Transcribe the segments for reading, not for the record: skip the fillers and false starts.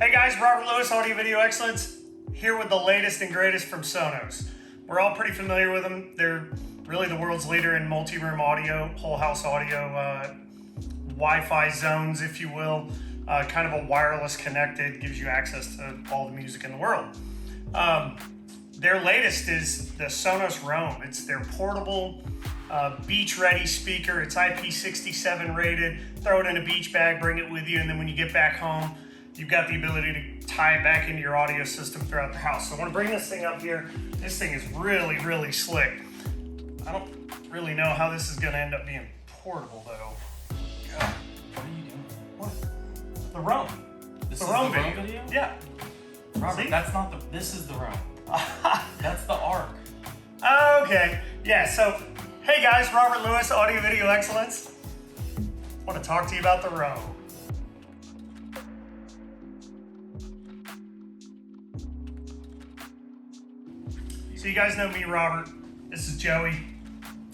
Hey guys, Robert Lewis, Audio Video Excellence, here with the latest and greatest from Sonos. We're all pretty familiar with them. They're really the world's leader in multi-room audio, whole house audio, Wi-Fi zones, if you will. Kind of a wireless connected, gives you access to all the music in the world. Their latest is the SONOS Roam. It's their portable, beach-ready speaker. It's IP67 rated. Throw it in a beach bag, bring it with you, and then when you get back home, you've got the ability to tie it back into your audio system throughout the house. So I want to bring this thing up here. This thing is really, really slick. I don't really know how this is going to end up being portable, though. God, what are you doing? What? The Roam. This the is Roam the Roam video? Yeah. Robert, See? that's not the, this is the Roam. That's the Arc. Okay. Yeah, so, hey guys, Robert Lewis, Audio Video Excellence. I want to talk to you about the Roam. So you guys know me, Robert. This is Joey.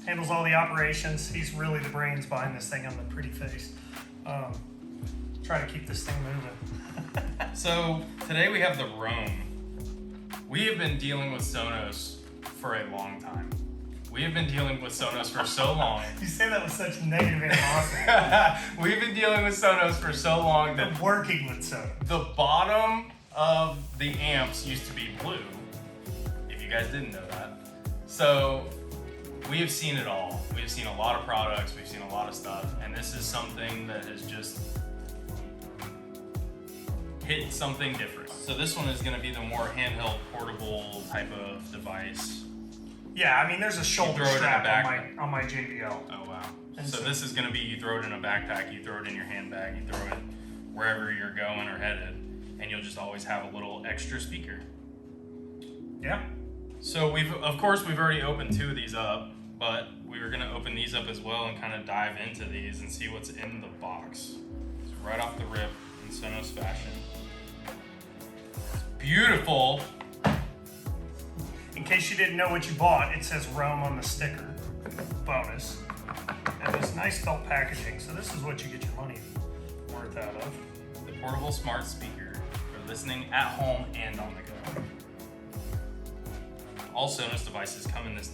Handles all the operations. He's really the brains behind this thing. I'm the pretty face. Try to keep this thing moving. So today we have the Roam. We have been dealing with Sonos for a long time. We have been dealing with Sonos for so long. You say that with such negative animosity. We've been dealing with Sonos for so long that Working with Sonos. the bottom of the amps used to be blue. If you guys didn't know that. So we have seen it all. We've seen a lot of products, we've seen a lot of stuff, and this is something that has just hit something different. So this one is gonna be the more handheld, portable type of device. Yeah, I mean, there's a shoulder throw it in a strap on my JBL. Oh wow. And So this is gonna be, you throw it in a backpack, you throw it in your handbag, you throw it wherever you're going or headed, and you'll just always have a little extra speaker. Yeah. So of course we've already opened two of these up, but we were gonna open these up as well and kind of dive into these and see what's in the box. So right off the rip, in Sonos fashion. It's beautiful. In case you didn't know what you bought, it says Roam on the sticker. Bonus. And this nice felt packaging. So this is what you get your money worth out of. The portable smart speaker for listening at home and on the go. All Sonos devices come in this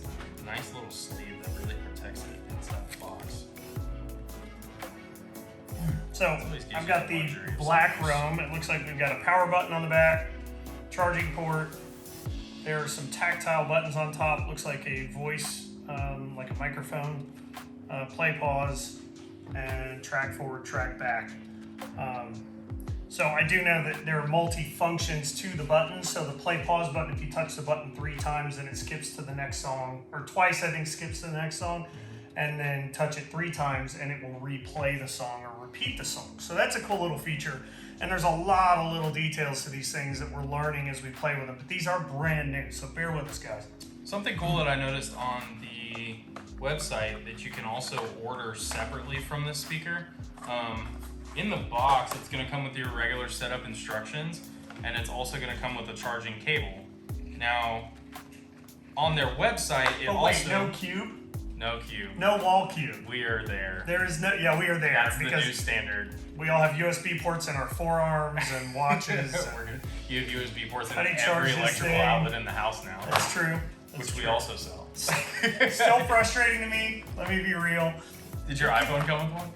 nice little sleeve that really protects it inside the box. So I've got the black Roam. It looks like we've got a power button on the back, charging port. There are some tactile buttons on top. Looks like a voice, like a microphone, play pause, and track forward, track back. So I do know that there are multi-functions to the buttons. So the play pause button, if you touch the button 3 times, then it skips to the next song, or twice I think skips to the next song, and then touch it 3 times and it will replay the song or repeat the song. So that's a cool little feature. And there's a lot of little details to these things that we're learning as we play with them, but these are brand new, so bear with us, guys. Something cool that I noticed on the website that you can also order separately from this speaker. In the box, it's going to come with your regular setup instructions, and it's also going to come with a charging cable. Now, on their website, it also... no cube? No cube. No wall cube. We are there. There is no... Yeah, we are there. That's because the new standard. we all have USB ports in our forearms and watches. You have USB ports in How do you every charge this electrical thing? outlet in the house now. That's true. Which we also sell. Still frustrating to me. Let me be real. Did your iPhone come with one?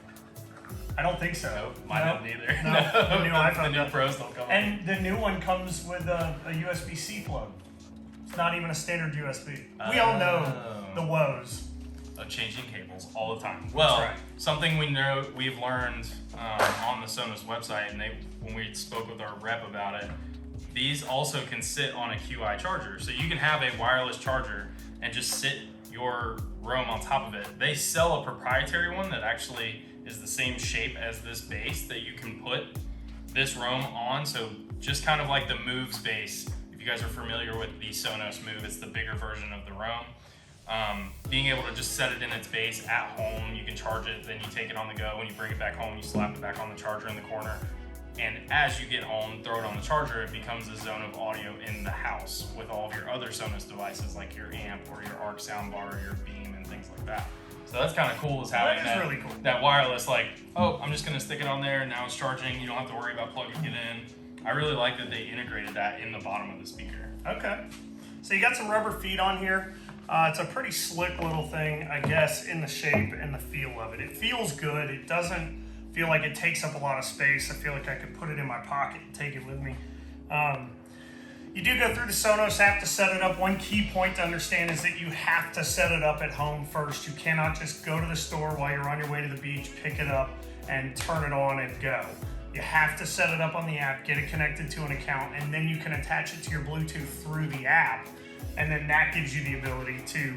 I don't think so. Nope, mine didn't either. No, the new iPhone The new doesn't. Pros don't come And the new one comes with a USB-C plug. It's not even a standard USB. We all know the woes of changing cables all the time. Well, right. Something we've learned on the Sonos website, and when we spoke with our rep about it, these also can sit on a QI charger. So you can have a wireless charger and just sit your Roam on top of it. They sell a proprietary one that actually is the same shape as this base that you can put this Roam on. So just kind of like the Move's base. If you guys are familiar with the Sonos Move, it's the bigger version of the Roam. Being able to just set it in its base at home, you can charge it, then you take it on the go. When you bring it back home, you slap it back on the charger in the corner. And as you get home, throw it on the charger, it becomes a zone of audio in the house with all of your other Sonos devices like your amp or your Arc soundbar or your Beam and things like that. So that's kind of cool is having That is really cool. that wireless, like, oh, I'm just gonna stick it on there and now it's charging. You don't have to worry about plugging it in. I really like that they integrated that in the bottom of the speaker. Okay. So you got some rubber feet on here. It's a pretty slick little thing, I guess, in the shape and the feel of it. It feels good. It doesn't feel like it takes up a lot of space. I feel like I could put it in my pocket and take it with me. You do go through the Sonos app to set it up. One key point to understand is that you have to set it up at home first. You cannot just go to the store while you're on your way to the beach, pick it up, and turn it on and go. You have to set it up on the app, get it connected to an account, and then you can attach it to your Bluetooth through the app. And then that gives you the ability to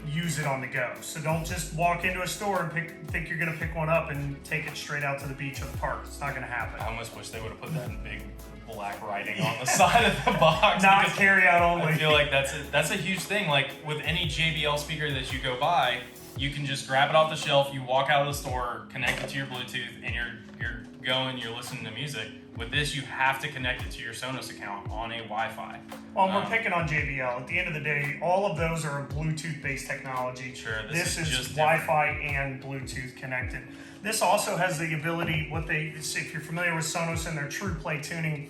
use it on the go. So don't just walk into a store and think you're gonna pick one up and take it straight out to the beach or the park. It's not gonna happen. I almost wish they would have put that in big black writing on the side of the box. Not carry out only. I feel like that's a huge thing. Like with any JBL speaker that you go buy, you can just grab it off the shelf, you walk out of the store, connect it to your Bluetooth, and you're going, you're listening to music. With this, you have to connect it to your Sonos account on a Wi-Fi. Well, we're picking on JBL. At the end of the day, all of those are Bluetooth-based technology. Sure, this is just Wi-Fi and Bluetooth connected. This also has the ability, if you're familiar with Sonos and their True Play tuning,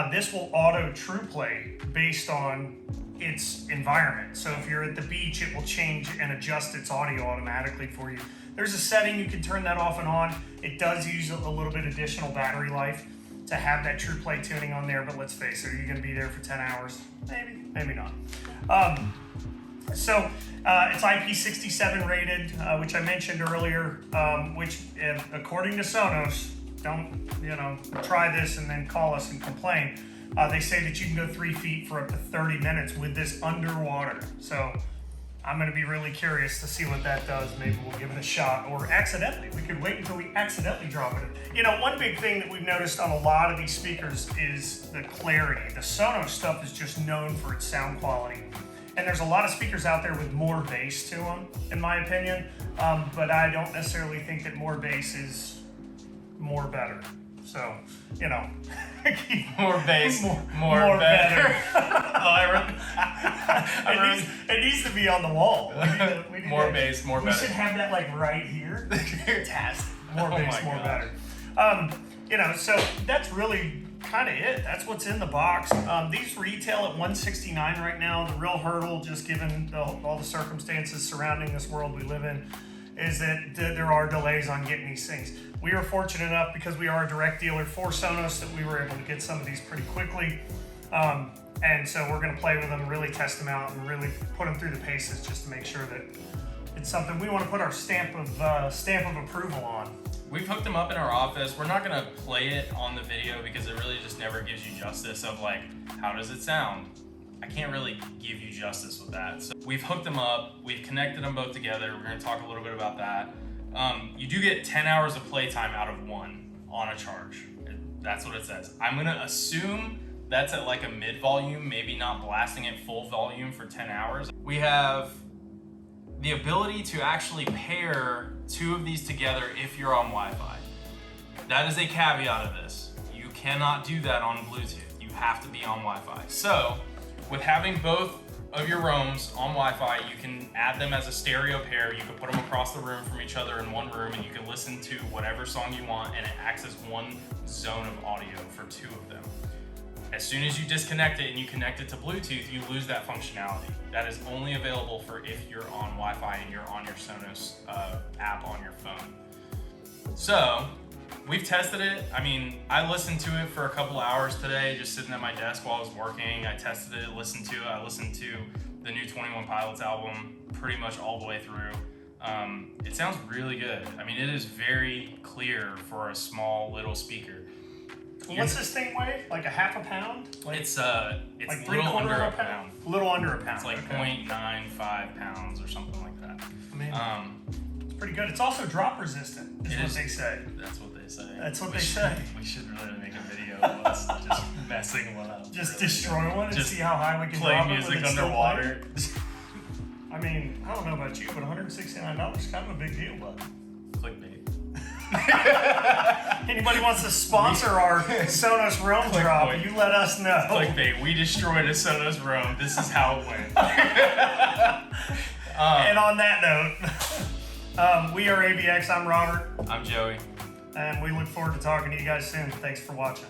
this will auto True Play based on its environment. So if you're at the beach, it will change and adjust its audio automatically for you. There's a setting you can turn that off and on. It does use a little bit additional battery life to have that True Play tuning on there, but let's face it, are you going to be there for 10 hours? Maybe, maybe not. It's IP67 rated, which I mentioned earlier, which according to Sonos, don't try this and then call us and complain. They say that you can go 3 feet for up to 30 minutes with this underwater. So I'm going to be really curious to see what that does. Maybe we'll give it a shot, or accidentally. We could wait until we accidentally drop it. One big thing that we've noticed on a lot of these speakers is the clarity. The Sonos stuff is just known for its sound quality. And there's a lot of speakers out there with more bass to them, in my opinion. But I don't necessarily think that more bass is more better. So, more bass, more better. It needs to be on the wall. We need more bass, more better. We should have that right here. Fantastic. More bass, more better. So that's really kind of it. That's what's in the box. These retail at $169 right now. The real hurdle, just given all the circumstances surrounding this world we live in, is that there are delays on getting these things. We were fortunate enough, because we are a direct dealer for Sonos, that we were able to get some of these pretty quickly. And so we're going to play with them, really test them out, and really put them through the paces just to make sure that it's something we want to put our stamp of approval on. We've hooked them up in our office. We're not going to play it on the video because it really just never gives you justice of how does it sound? I can't really give you justice with that. So we've hooked them up. We've connected them both together. We're going to talk a little bit about that. You do get 10 hours of playtime out of one on a charge. That's what it says. I'm going to assume that's at a mid volume, maybe not blasting it full volume for 10 hours. We have the ability to actually pair 2 of these together if you're on Wi-Fi. That is a caveat of this. You cannot do that on Bluetooth. You have to be on Wi-Fi. So with having both of your Roams on Wi-Fi, you can add them as a stereo pair. You can put them across the room from each other in one room, and you can listen to whatever song you want, and it acts as one zone of audio for 2 of them. As soon as you disconnect it and you connect it to Bluetooth, you lose that functionality. That is only available for if you're on Wi-Fi and you're on your Sonos app on your phone. So we've tested it. I listened to it for a couple hours today, just sitting at my desk while I was working. I tested it, listened to it. I listened to the new 21 Pilots album pretty much all the way through. It sounds really good. It is very clear for a small little speaker. What's this thing weigh? Like a half a pound? It's like a little under a pound. A little under a pound. It's like 0.95 pounds or something like that. It's pretty good. It's also drop resistant, is what they say. That's what they say. That's what they say. We should really make a video of us just messing one up. Just really destroy one and see how high we can play drop music it with underwater. I don't know about you, but $169 is kind of a big deal, bud. Clickbait. Anybody wants to sponsor our Sonos Roam drop, you let us know. Clickbait. We destroyed a Sonos Roam. This is how it went. And on that note, we are ABX. I'm Robert. I'm Joey. And we look forward to talking to you guys soon. Thanks for watching.